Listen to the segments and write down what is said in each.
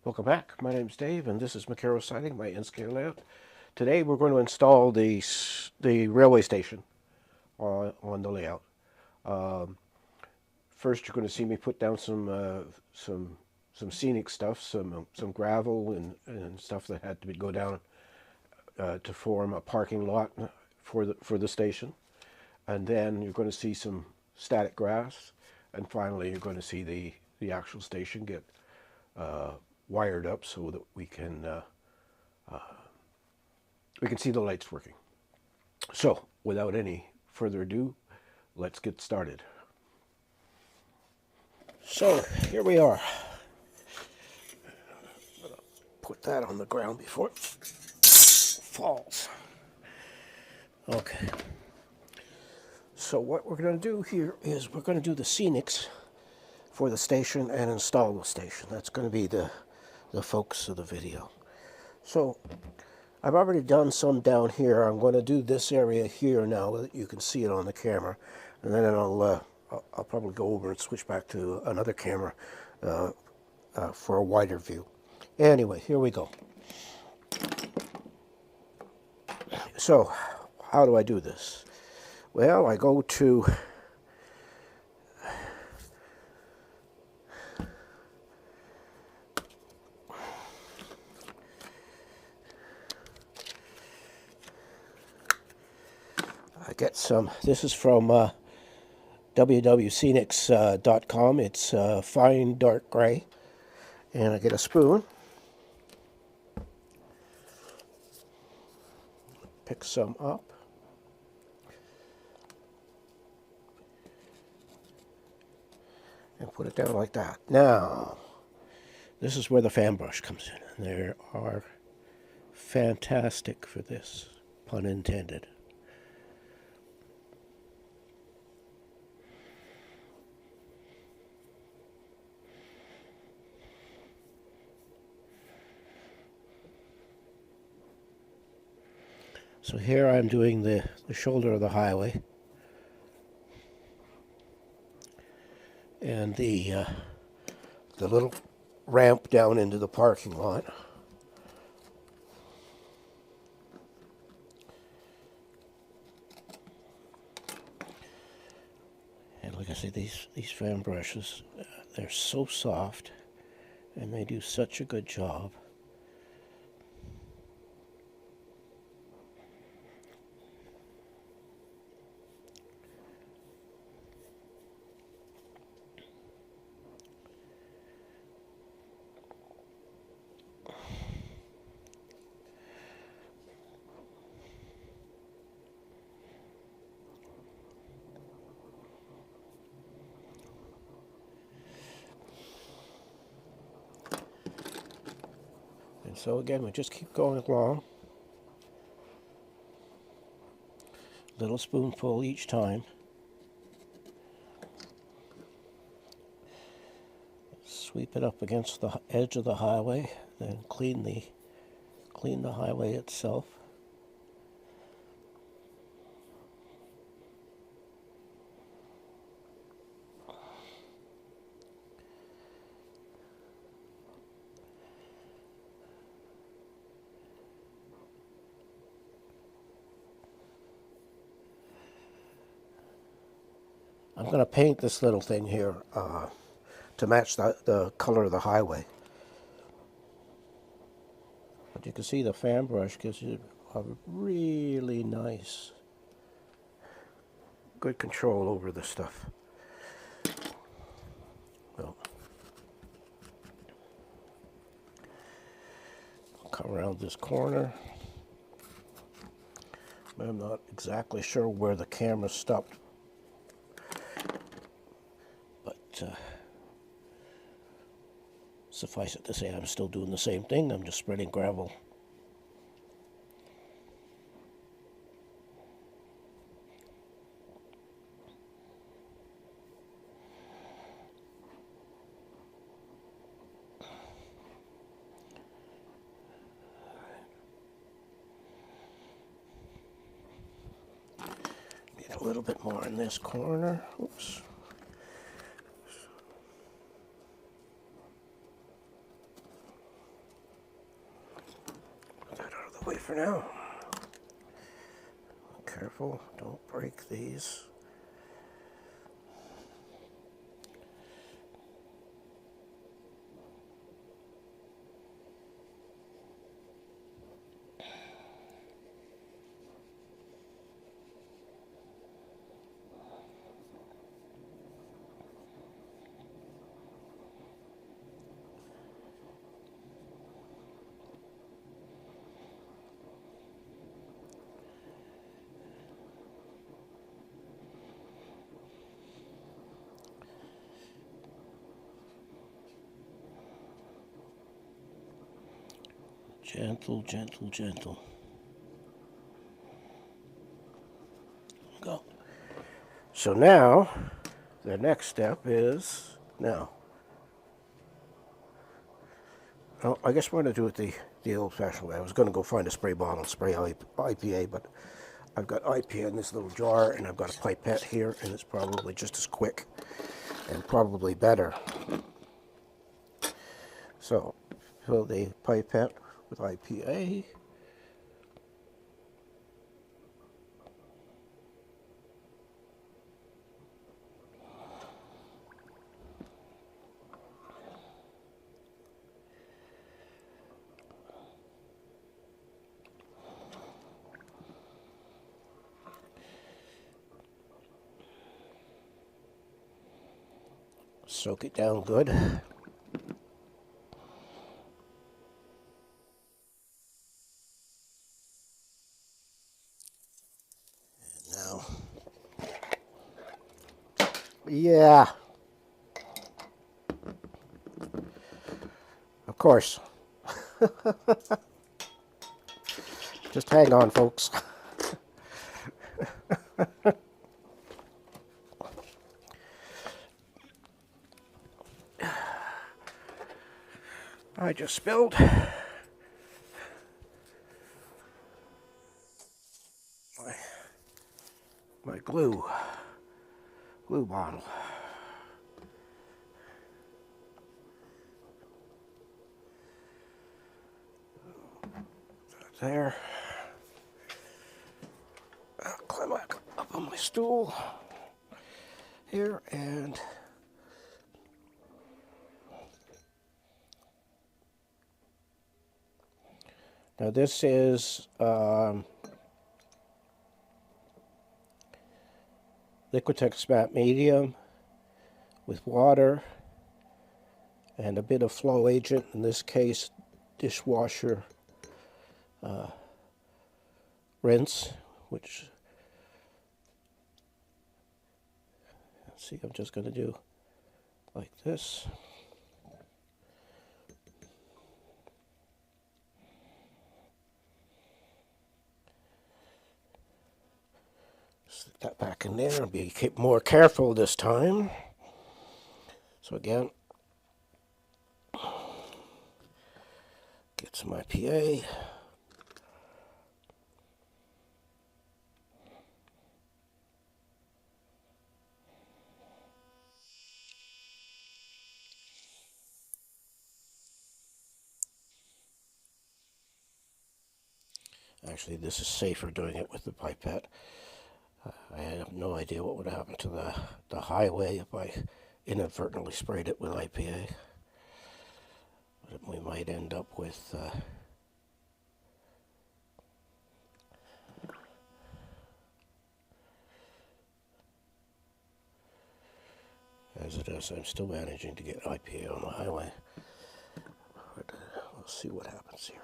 Welcome back. My name's Dave, and this is McKerrow Siding, my N-scale layout. Today we're going to install the railway station on the layout. First, you're going to see me put down some scenic stuff, some gravel and stuff that had to go down to form a parking lot for the station. And then you're going to see some static grass, and finally you're going to see the actual station get wired up so that we can see the lights working. So, without any further ado, let's get started. So, here we are. I'm gonna put that on the ground before it falls. Okay. So what we're going to do here is we're going to do the scenics for the station and install the station. That's going to be the focus of the video. So I've already done some down here. I'm going to do this area here now that you can see it on the camera, and then I'll probably go over and switch back to another camera for a wider view. Anyway, here we go. So how do I do this? Well, I go to I get some, this is from www.scenics.com. It's fine dark gray. And I get a spoon, pick some up, and put it down like that. Now, this is where the fan brush comes in. And they are fantastic for this, pun intended. So here I'm doing the shoulder of the highway, and the little ramp down into the parking lot. And like I say, these fan brushes, they're so soft, and they do such a good job. And so again, we just keep going along. Little spoonful each time. Sweep it up against the edge of the highway, then clean the highway itself. I'm going to paint this little thing here to match the color of the highway. But you can see the fan brush gives you a really nice, good control over the stuff. So, come around this corner. I'm not exactly sure where the camera stopped, but suffice it to say I'm still doing the same thing. I'm just spreading gravel. Get a little bit more in this corner. Oops. away for now. Careful, don't break these. Gentle, gentle, gentle. Go. So now, the next step is, now, oh, I guess we're going to do it the old-fashioned way. I was going to go find a spray bottle, spray IPA, but I've got IPA in this little jar, and I've got a pipette here, and it's probably just as quick and probably better. So, fill the pipette with IPA. Soak it down good. Now, yeah, of course. Just hang on, folks. I just spilled my glue bottle. There. I'll climb back up on my stool here, and now this is Liquitex matte medium with water and a bit of flow agent, in this case dishwasher rinse, which, let's see, I'm just going to do like this. Stick that back in there. I'll be more careful this time. So again, get some IPA. Actually, this is safer doing it with the pipette. I have no idea what would happen to the highway if I inadvertently sprayed it with IPA. But we might end up with as it is, I'm still managing to get IPA on the highway. But we'll see what happens here.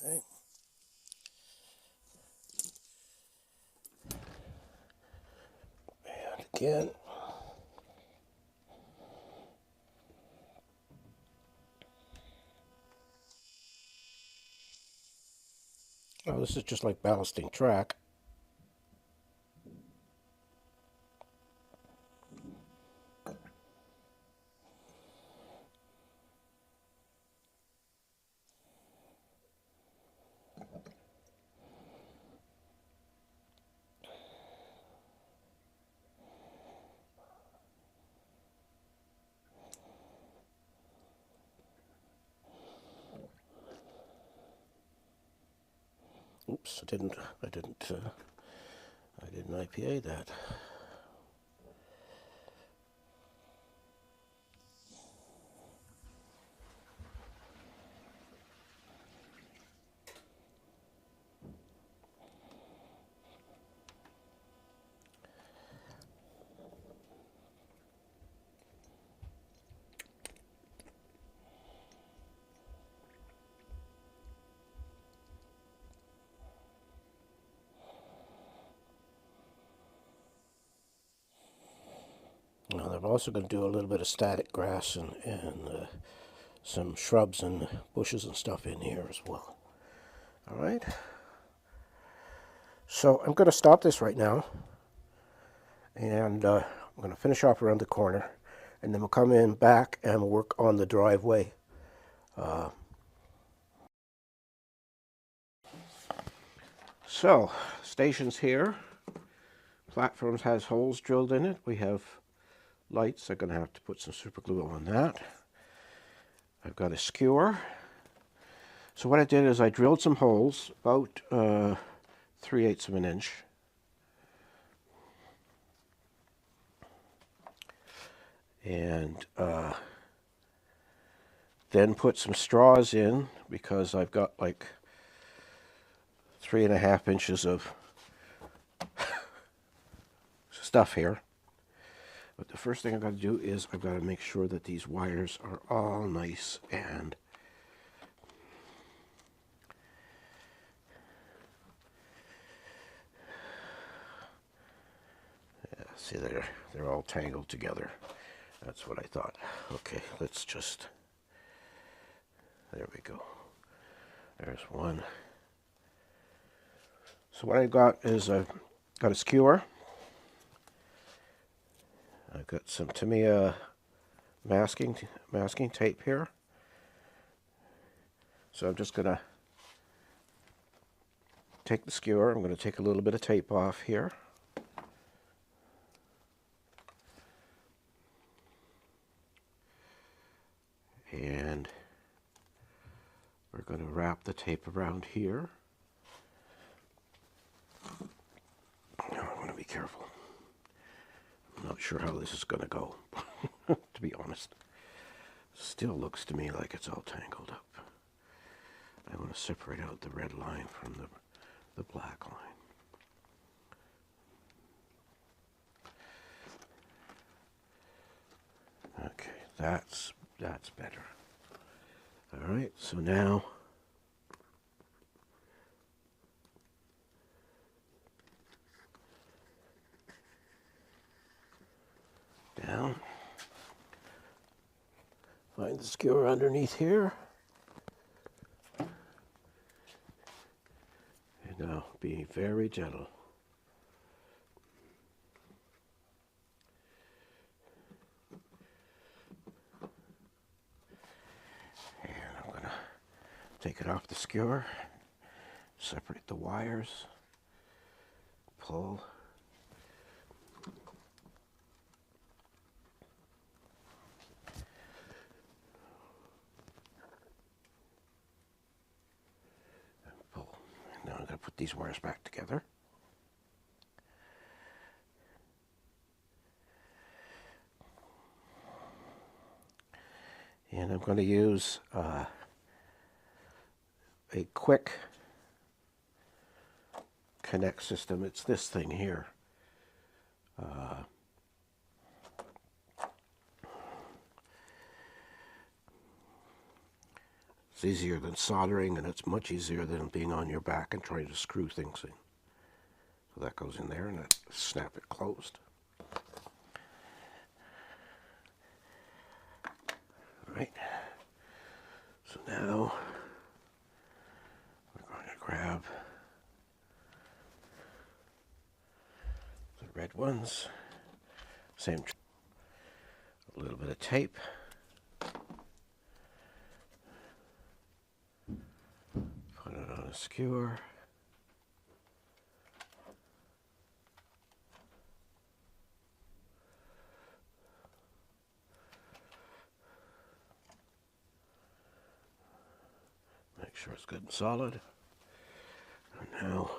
Okay. And again. Oh, this is just like ballasting track. Oops, I didn't IPA that. Now, I'm also going to do a little bit of static grass and some shrubs and bushes and stuff in here as well. All right. So I'm going to stop this right now, and I'm going to finish off around the corner, and then we'll come in back and we'll work on the driveway. So, station's here. Platforms has holes drilled in it. We have lights. I'm going to have to put some super glue on that. I've got a skewer. So what I did is I drilled some holes, about 3/8 of an inch. And then put some straws in, because I've got like 3.5 inches of stuff here. But the first thing I've got to do is I've got to make sure that these wires are all nice and see, they're all tangled together. That's what I thought. Okay, let's just, there we go. There's one. So what I've got is I've got a skewer. I've got some Tamiya masking tape here. So I'm just going to take the skewer. I'm going to take a little bit of tape off here. And we're going to wrap the tape around here. Now I want to be careful. I'm not sure how this is going to go, to be honest. Still looks to me like it's all tangled up. I want to separate out the red line from the black line. Okay, that's better. All right, so now down. Find the skewer underneath here. And now be very gentle. And I'm going to take it off the skewer, separate the wires, pull. Now I'm going to put these wires back together. And I'm going to use a quick connect system. It's this thing here. It's easier than soldering, and it's much easier than being on your back and trying to screw things in. So that goes in there, and I snap it closed. All right. So now we're going to grab the red ones. Same. A little bit of tape. Put it on a skewer. Make sure it's good and solid. And Now,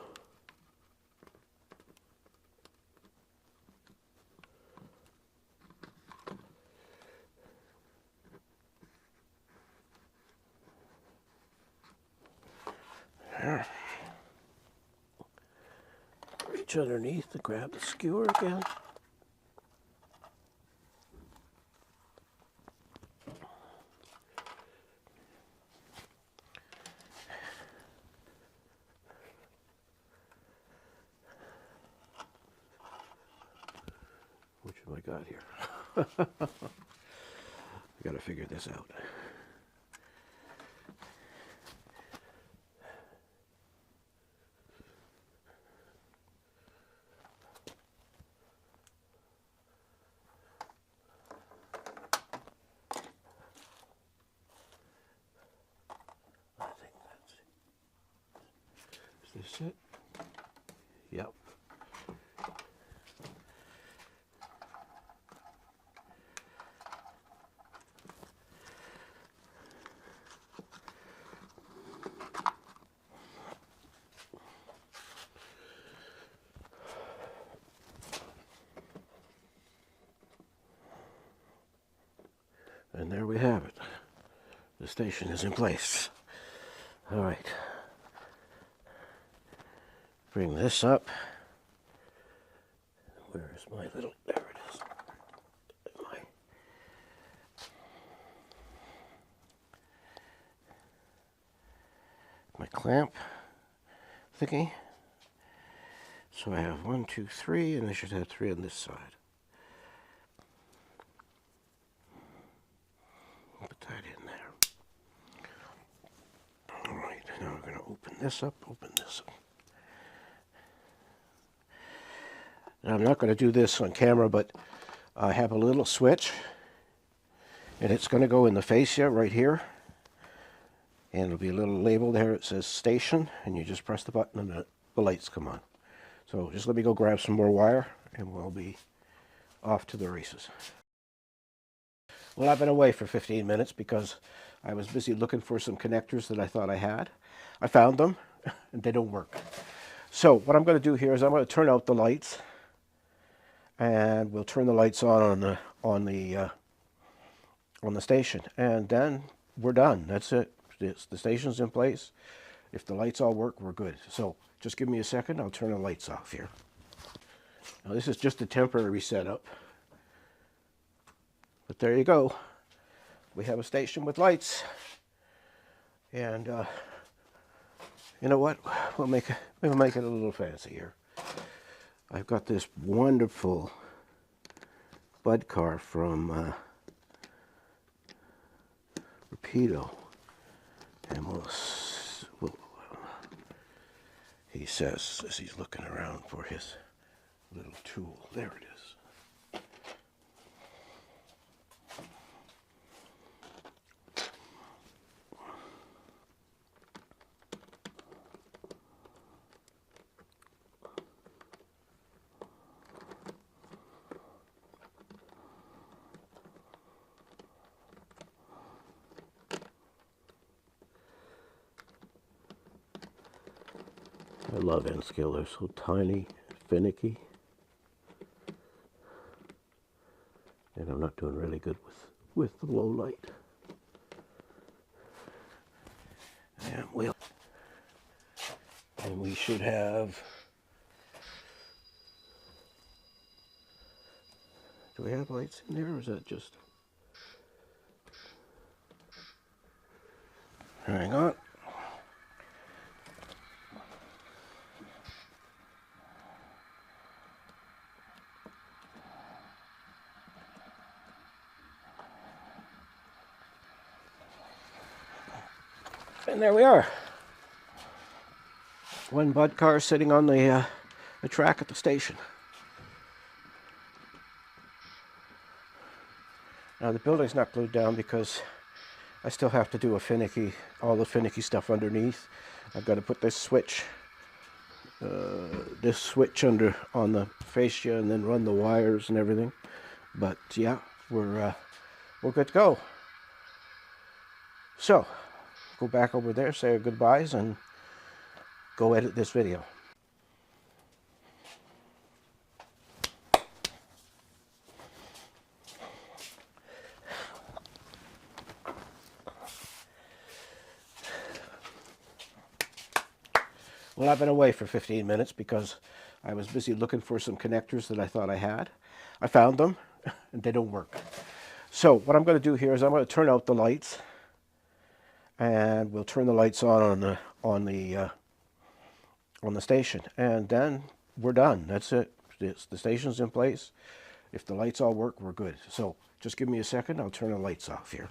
there. Reach underneath to grab the skewer again. Which have I got here? I gotta figure this out. I think that's it. Is this it? Yep. And there we have it. The station is in place. All right. Bring this up. Where is my little, there it is. My clamp thingy. So I have 1, 2, 3, and I should have 3 on this side. Put that in there. All right, now we're going to open this up, And I'm not going to do this on camera, but I have a little switch, and it's going to go in the fascia right here. And there'll be a little label there. It says station, and you just press the button and the lights come on. So just let me go grab some more wire, and we'll be off to the races. Well, I've been away for 15 minutes because I was busy looking for some connectors that I thought I had. I found them, and they don't work. So what I'm going to do here is I'm going to turn out the lights, and we'll turn the lights on the station, and then we're done. That's it. The station's in place. If the lights all work, we're good. So just give me a second. I'll turn the lights off here. Now this is just a temporary setup. But there you go. We have a station with lights. And you know what? We'll make it a little fancier. I've got this wonderful bud car from Rapido. And he says, as he's looking around for his little tool, there it is. I love N scale. They're so tiny, finicky. And I'm not doing really good with the low light. And we should have, do we have lights in there, or is that just, hang on. And there we are. One bud car sitting on the track at the station. Now the building's not glued down because I still have to do all the finicky stuff underneath. I've got to put this switch under on the fascia and then run the wires and everything. But yeah, we're good to go. So go back over there, say our goodbyes, and go edit this video. Well, I've been away for 15 minutes because I was busy looking for some connectors that I thought I had. I found them, and they don't work. So what I'm going to do here is I'm going to turn out the lights, and we'll turn the lights on the station, and then we're done. That's it. The station's in place. If the lights all work, we're good. So just give me a second. I'll turn the lights off here.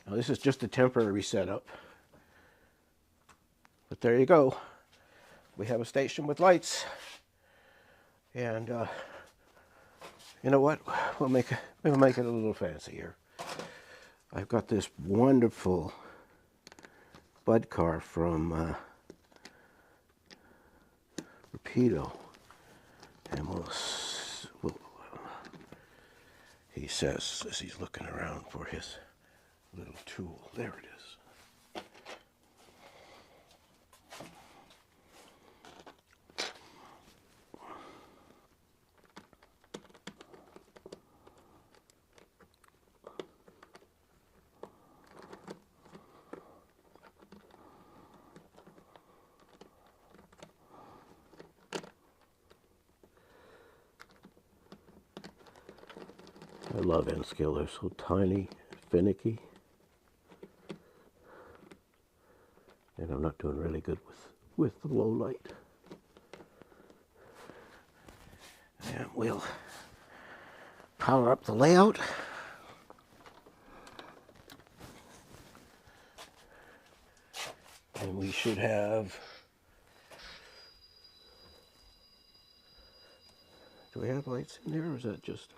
Now, this is just a temporary setup, but there you go. We have a station with lights, and you know what? We'll make it a little fancier. I've got this wonderful bud car from Rapido, and he says as he's looking around for his little tool. There it is. I love N-scale. They're so tiny, finicky. And I'm not doing really good with the low light. And we'll power up the layout. And we should have, do we have lights in there, or is that just,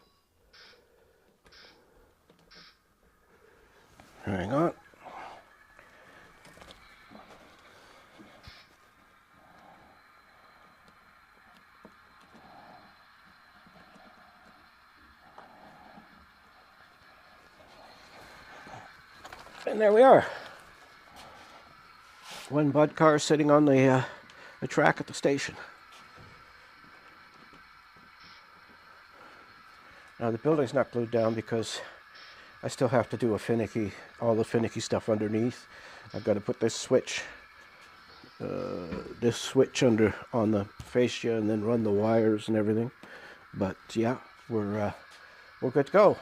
hang on. And there we are. One bud car sitting on the track at the station. Now the building's not glued down because I still have to do all the finicky stuff underneath. I've got to put this switch under on the fascia and then run the wires and everything. But yeah, we're good to go.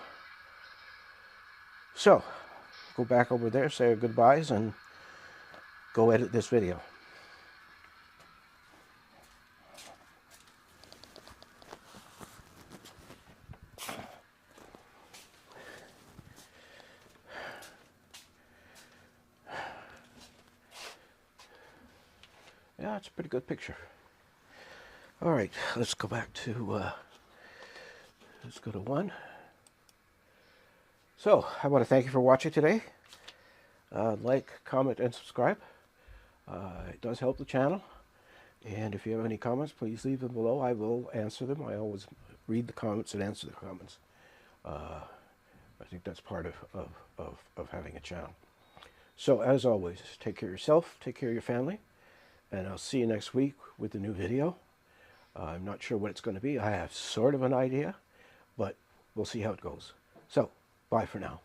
So go back over there, say our goodbyes, and go edit this video. Yeah, it's a pretty good picture. All right, let's go back to, let's go to 1. So, I want to thank you for watching today. Like, comment, and subscribe. It does help the channel. And if you have any comments, please leave them below. I will answer them. I always read the comments and answer the comments. I think that's part of having a channel. So, as always, take care of yourself, take care of your family, and I'll see you next week with a new video. I'm not sure what it's going to be. I have sort of an idea, but we'll see how it goes. So, bye for now.